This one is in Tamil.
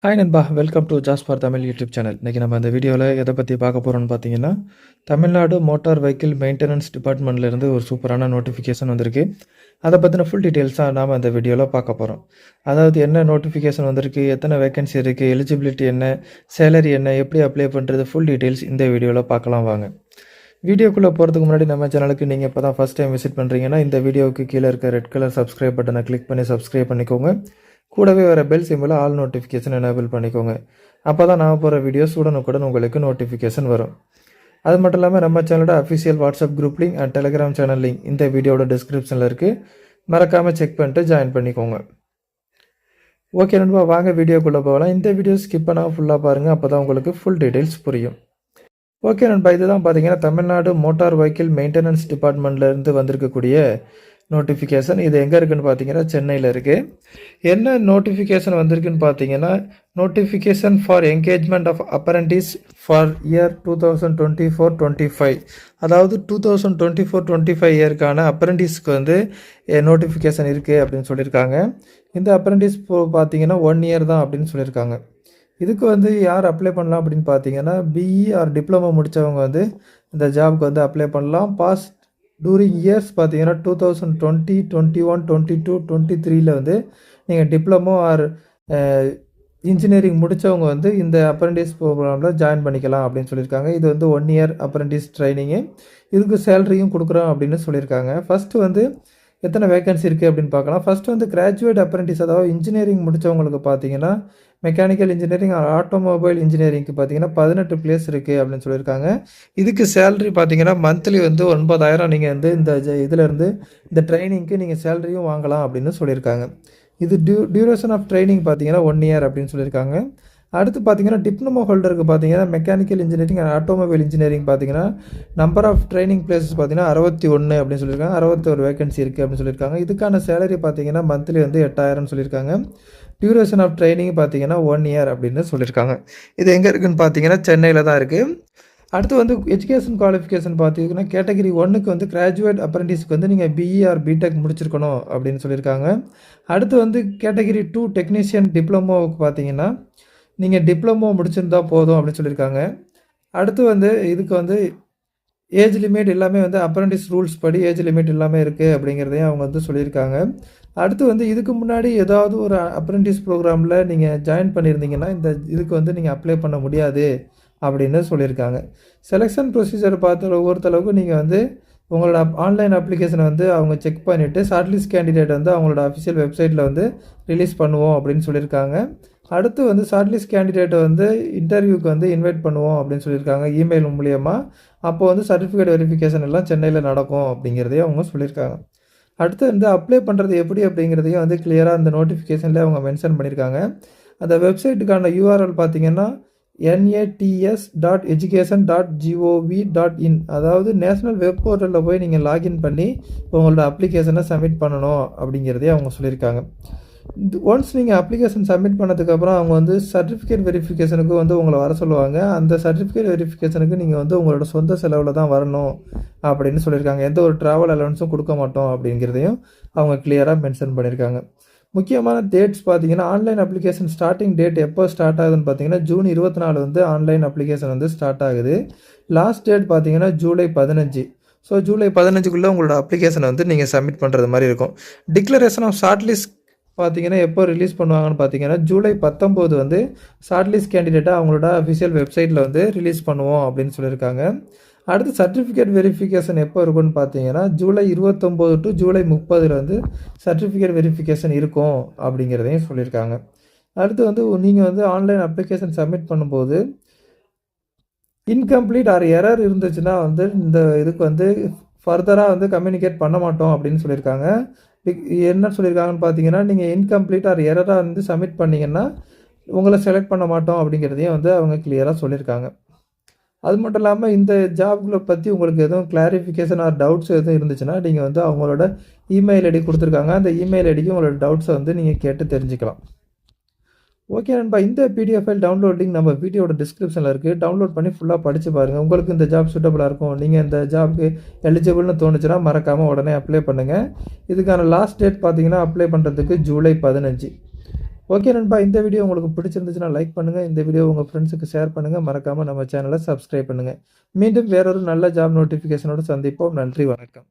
ஹாய் நண்பா! Welcome to jazz for Tamil YouTube channel. இன்றைக்கி நம்ம இந்த வீடியோவில் எதை பற்றி பார்க்க போகிறோம்னு பார்த்தீங்கன்னா, தமிழ்நாடு மோட்டார் வெஹிக்கிள் மெயின்டெனன்ஸ் டிபார்ட்மெண்ட்லேருந்து ஒரு சூப்பரான நோட்டிஃபிகேஷன் வந்திருக்கு. அதை பற்றின ஃபுல் டீட்டெயில்ஸ் தான் நாம் இந்த வீடியோவில் பார்க்க போகிறோம். அதாவது என்ன நோட்டிஃபிகேஷன் வந்திருக்கு, எத்தனை வேகன்சி இருக்குது, எலிஜிபிலிட்டி என்ன, சேலரி என்ன, எப்படி அப்ளை பண்ணுறது, ஃபுல் டீட்டெயில்ஸ் இந்த வீடியோவில் பார்க்கலாம் வாங்க. வீடியோக்குள்ளே போகிறதுக்கு முன்னாடி நம்ம சேனலுக்கு நீங்கள் இப்போ தான் ஃபஸ்ட் டைம் விசிட் பண்ணுறீங்கன்னா, இந்த வீடியோவுக்கு கீழே இருக்க ரெட் கலர் சப்ஸ்கிரைப் பட்டனை கிளிக் பண்ணி சப்ஸ்கிரைப் பண்ணிக்கோங்க. கூடவே வர பெல் சிம்பிளை ஆல் நோட்டிஃபிகேஷன் எனேபிள் பண்ணிக்கோங்க. அப்போ தான் நான் போகிற வீடியோஸ் உடனுக்குடன் உங்களுக்கு நோட்டிஃபிகேஷன் வரும். அது மட்டும் இல்லாமல் நம்ம சேனலோட official WhatsApp group link and Telegram channel link இந்த வீடியோட டிஸ்கிரிப்ஷனில் இருக்குது. மறக்காமல் செக் பண்ணிட்டு ஜாயின் பண்ணிக்கோங்க. ஓகே நண்பா, வாங்க வீடியோக்குள்ளே போகலாம். இந்த வீடியோ ஸ்கிப் பண்ணாமல் ஃபுல்லாக பாருங்கள், அப்போ தான் உங்களுக்கு ஃபுல் டீட்டெயில்ஸ் புரியும். ஓகே நண்பா, இதுதான் பார்த்தீங்கன்னா தமிழ்நாடு மோட்டார் வெஹிக்கிள் மெயின்டெனன்ஸ் டிபார்ட்மெண்ட்லேருந்து வந்திருக்கக்கூடிய நோட்டிஃபிகேஷன். இது எங்கே இருக்குதுன்னு பார்த்தீங்கன்னா சென்னையில் இருக்குது. என்ன நோட்டிஃபிகேஷன் வந்திருக்குன்னு பார்த்தீங்கன்னா, notification for engagement of apprentice for year 2024-25. அதாவது 2024-25 இயருக்கான அப்ரெண்டிஸ்க்கு வந்து நோட்டிஃபிகேஷன் இருக்குது அப்படின்னு சொல்லியிருக்காங்க. இந்த அப்ரெண்டிஸ் பார்த்தீங்கன்னா 1 இயர் தான் அப்படின்னு சொல்லியிருக்காங்க. இதுக்கு வந்து யார் அப்ளை பண்ணலாம் அப்படின்னு பார்த்தீங்கன்னா, பிஇ ஆர் டிப்ளமோ முடித்தவங்க வந்து இந்த ஜாபுக்கு வந்து அப்ளை பண்ணலாம். பாஸ் டூரிங் இயர்ஸ் பார்த்தீங்கன்னா 2020, 21, 22, 23ல் வந்து நீங்கள் டிப்ளமோ ஆர் இன்ஜினியரிங் முடித்தவங்க வந்து இந்த அப்ரெண்டிஸ் ப்ரோக்ராமில் ஜாயின் பண்ணிக்கலாம் அப்படின்னு சொல்லியிருக்காங்க. இது வந்து 1 இயர் அப்ரெண்டிஸ் ட்ரைனிங்கு. இதுக்கு சேலரியும் கொடுக்குறோம் அப்படின்னு சொல்லியிருக்காங்க. ஃபஸ்ட்டு வந்து எத்தனை வேகன்சி இருக்குது அப்படின்னு பார்க்கலாம். ஃபஸ்ட்டு வந்து கிராஜுவேட் அப்ரெண்டிஸ், அதாவது இன்ஜினியரிங் முடித்தவங்களுக்கு பார்த்தீங்கன்னா மெக்கானிக்கல் இன்ஜினியரிங் ஆட்டோமொபைல் இன்ஜினியரிங்க்கு பார்த்தீங்கன்னா 18 பிளேஸ் இருக்குது அப்படின்னு சொல்லியிருக்காங்க. இதுக்கு சேலரி பார்த்தீங்கன்னா மந்த்லி வந்து 9,000 நீங்கள் வந்து இந்த இதிலேருந்து இந்த ட்ரைனிங்க்கு நீங்கள் சேலரியும் வாங்கலாம் அப்படின்னு சொல்லியிருக்காங்க. இது டியூரேஷன் ஆஃப் ட்ரைனிங் பார்த்தீங்கன்னா 1 இயர் அப்படின்னு சொல்லியிருக்காங்க. அடுத்து பார்த்தீங்கன்னா டிப்ளமோ ஹோல்டருக்கு பார்த்தீங்கன்னா mechanical engineering and automobile engineering பார்த்தீங்கன்னா நம்பர் ஆஃப் ட்ரைனிங் பிளேசஸ் பார்த்தீங்கன்னா 61 அப்படின்னு சொல்லியிருக்காங்க. 61 வேகன்சி இருக்குது அப்படின்னு சொல்லியிருக்காங்க. இதுக்கான சேலரி பார்த்தீங்கன்னா மந்த்லி வந்து 8,000 சொல்லியிருக்காங்க. டியூரேஷன் ஆஃப் ட்ரைனிங் பார்த்தீங்கன்னா 1 இயர் அப்படின்னு சொல்லியிருக்காங்க. இது எங்கே இருக்குதுன்னு பார்த்தீங்கன்னா சென்னையில் தான் இருக்குது. அடுத்து வந்து எஜுகேஷன் குவாலிஃபிகேஷன் பார்த்தீங்கன்னா கேட்டகரி 1க்கு வந்து கிராஜுவேட் அப்ரெண்டிஸ்க்கு வந்து நீங்கள் பிஇ ஆர் பிடெக் முடிச்சிருக்கணும் அப்படின்னு சொல்லியிருக்காங்க. அடுத்து வந்து கேட்டகரி 2 டெக்னீஷியன் டிப்ளமோவுக்கு பார்த்தீங்கன்னா நீங்கள் டிப்ளமோ முடிச்சிருந்தா போதும் அப்படின்னு சொல்லியிருக்காங்க. அடுத்து வந்து இதுக்கு வந்து ஏஜ் லிமிட் எல்லாமே வந்து அப்ரெண்டிஸ் ரூல்ஸ் படி ஏஜ் லிமிட் எல்லாமே இருக்குது அப்படிங்கிறதையும் அவங்க வந்து சொல்லியிருக்காங்க. அடுத்து வந்து இதுக்கு முன்னாடி ஏதாவது ஒரு அப்ரெண்டிஸ் ப்ரோக்ராமில் நீங்கள் ஜாயின் பண்ணியிருந்தீங்கன்னா இந்த இதுக்கு வந்து நீங்கள் அப்ளை பண்ண முடியாது அப்படின்னு சொல்லியிருக்காங்க. செலெக்ஷன் ப்ரொசீஜர் பார்த்த ஒவ்வொருத்தளவுக்கு நீங்கள் வந்து உங்களோட ஆன்லைன் அப்ளிகேஷனை வந்து அவங்க செக் பண்ணிவிட்டு ஷார்ட்லிஸ்ட் கேண்டிடேட் வந்து அவங்களோட அஃபிஷியல் வெப்சைட்டில் வந்து ரிலீஸ் பண்ணுவோம் அப்படின்னு சொல்லியிருக்காங்க. அடுத்து வந்து ஷார்ட்லிஸ்ட் கேண்டிடேட்டை வந்து இன்டர்வியூக்கு வந்து இன்வைட் பண்ணுவோம் அப்படின்னு சொல்லியிருக்காங்க இமெயில் மூலியமாக. அப்போ வந்து சர்டிஃபிகேட் வெரிஃபிகேஷன் எல்லாம் சென்னையில் நடக்கும் அப்படிங்கிறதையும் அவங்க சொல்லியிருக்காங்க. அடுத்து வந்து அப்ளை பண்ணுறது எப்படி அப்படிங்கிறதையும் வந்து கிளியராக அந்த நோட்டிஃபிகேஷனில் அவங்க மென்ஷன் பண்ணியிருக்காங்க. அந்த வெப்சைட்டுக்கான யூஆர்எல் பார்த்தீங்கன்னா nats.education.gov.in, அதாவது நேஷ்னல் வெப் போர்ட்டலில் போய் நீங்கள் லாகின் பண்ணி உங்களோட அப்ளிகேஷனை சப்மிட் பண்ணணும் அப்படிங்கிறதையும் அவங்க சொல்லியிருக்காங்க. ஒன்ஸ் நீங்கள் அப்ளிகேஷன் சப்மிட் பண்ணதுக்கப்புறம் அவங்க வந்து சர்டிஃபிகேட் வெரிஃபிகேஷனுக்கு வந்து உங்களை வர சொல்லுவாங்க. அந்த சர்டிஃபிகேட் வெரிஃபிகேஷனுக்கு நீங்கள் வந்து உங்களோட சொந்த செலவில் தான் வரணும் அப்படின்னு சொல்லியிருக்காங்க. எந்த ஒரு ட்ராவல் அலவன்ஸும் கொடுக்க மாட்டோம் அப்படிங்கிறதையும் அவங்க கிளியராக மென்ஷன் பண்ணியிருக்காங்க. முக்கியமான டேட்ஸ் பார்த்தீங்கன்னா ஆன்லைன் அப்ளிகேஷன் ஸ்டார்டிங் டேட் எப்போ ஸ்டார்ட் ஆகுதுன்னு பார்த்தீங்கன்னா ஜூன் 24 வந்து ஆன்லைன் அப்ளிகேஷன் வந்து ஸ்டார்ட் ஆகுது. லாஸ்ட் டேட் பார்த்தீங்கன்னா ஜூலை 15. ஸோ ஜூலை 15க்குள்ளே உங்களோட அப்ளிகேஷனை வந்து நீங்கள் சப்மிட் பண்ணுறது மாதிரி இருக்கும். டிக்ளரேஷன் ஆஃப் ஷார்ட்லிஸ்ட் பார்த்தீங்கன்னா எப்போ ரிலீஸ் பண்ணுவாங்கன்னு பார்த்தீங்கன்னா ஜூலை 19 வந்து ஷார்ட்லிஸ்ட் கேண்டிடேட்டாக அவங்களோட அஃபிஷியல் வெப்சைட்டில் வந்து ரிலீஸ் பண்ணுவோம் அப்படின்னு சொல்லியிருக்காங்க. அடுத்து சர்டிஃபிகேட் வெரிஃபிகேஷன் எப்போ இருக்குன்னு பார்த்தீங்கன்னா ஜூலை 29 டு ஜூலை 30 வந்து சர்டிஃபிகேட் வெரிஃபிகேஷன் இருக்கும் அப்படிங்கிறதையும் சொல்லியிருக்காங்க. அடுத்து வந்து நீங்கள் வந்து ஆன்லைன் அப்ளிகேஷன் சப்மிட் பண்ணும்போது இன்கம்ப்ளீட் ஆர் எரர் இருந்துச்சுன்னா வந்து இந்த இதுக்கு வந்து ஃபர்தராக வந்து கம்யூனிகேட் பண்ண மாட்டோம் அப்படின்னு சொல்லியிருக்காங்க. என்ன சொல்லியிருக்காங்கன்னு பார்த்தீங்கன்னா நீங்கள் இன்கம்ப்ளீட் ஆர் எரராக வந்து சப்மிட் பண்ணிங்கன்னா உங்களை செலக்ட் பண்ண மாட்டோம் அப்படிங்கிறதையும் வந்து அவங்க கிளியராக சொல்லியிருக்காங்க. அது மட்டும் இல்லாமல் இந்த ஜாப்களை பற்றி உங்களுக்கு எதுவும் கிளாரிஃபிகேஷன் ஆர் டவுட்ஸ் எதுவும் இருந்துச்சுன்னா நீங்கள் வந்து அவங்களோட இமெயில் ஐடி கொடுத்துருக்காங்க. அந்த இமெயில் ஐடிக்கு உங்களோட டவுட்ஸை வந்து நீங்கள் கேட்டு தெரிஞ்சுக்கலாம். ஓகே நண்பா, இந்த பிடிஎஃப் ஃபைல் டவுன்லோட் லிங்க் நம்ம வீடியோட டிஸ்கிரிப்ஷனில் இருக்குது. டவுன்லோட் பண்ணி ஃபுல்லாக படித்து பாருங்கள். உங்களுக்கு இந்த ஜாப் சூட்டபுளாக இருக்கும், நீங்கள் இந்த ஜாப்க்கு எலிஜிபிள்னு தோணுச்சுன்னா மறக்காமல் உடனே அப்ளை பண்ணுங்கள். இதுக்கான லாஸ்ட் டேட் பார்த்தீங்கன்னா அப்ளை பண்ணுறதுக்கு ஜூலை 15. ஓகே நண்பா, இந்த வீடியோ உங்களுக்கு பிடிச்சிருந்துச்சுன்னா லைக் பண்ணுங்கள். இந்த வீடியோ உங்கள் ஃப்ரெண்ட்ஸுக்கு ஷேர் பண்ணுங்கள். மறக்காமல் நம்ம சேனலை சப்ஸ்கிரைப் பண்ணுங்கள். மீண்டும் வேறொரு நல்ல ஜாப் நோட்டிஃபிகேஷனோடு சந்திப்போம். நன்றி, வணக்கம்.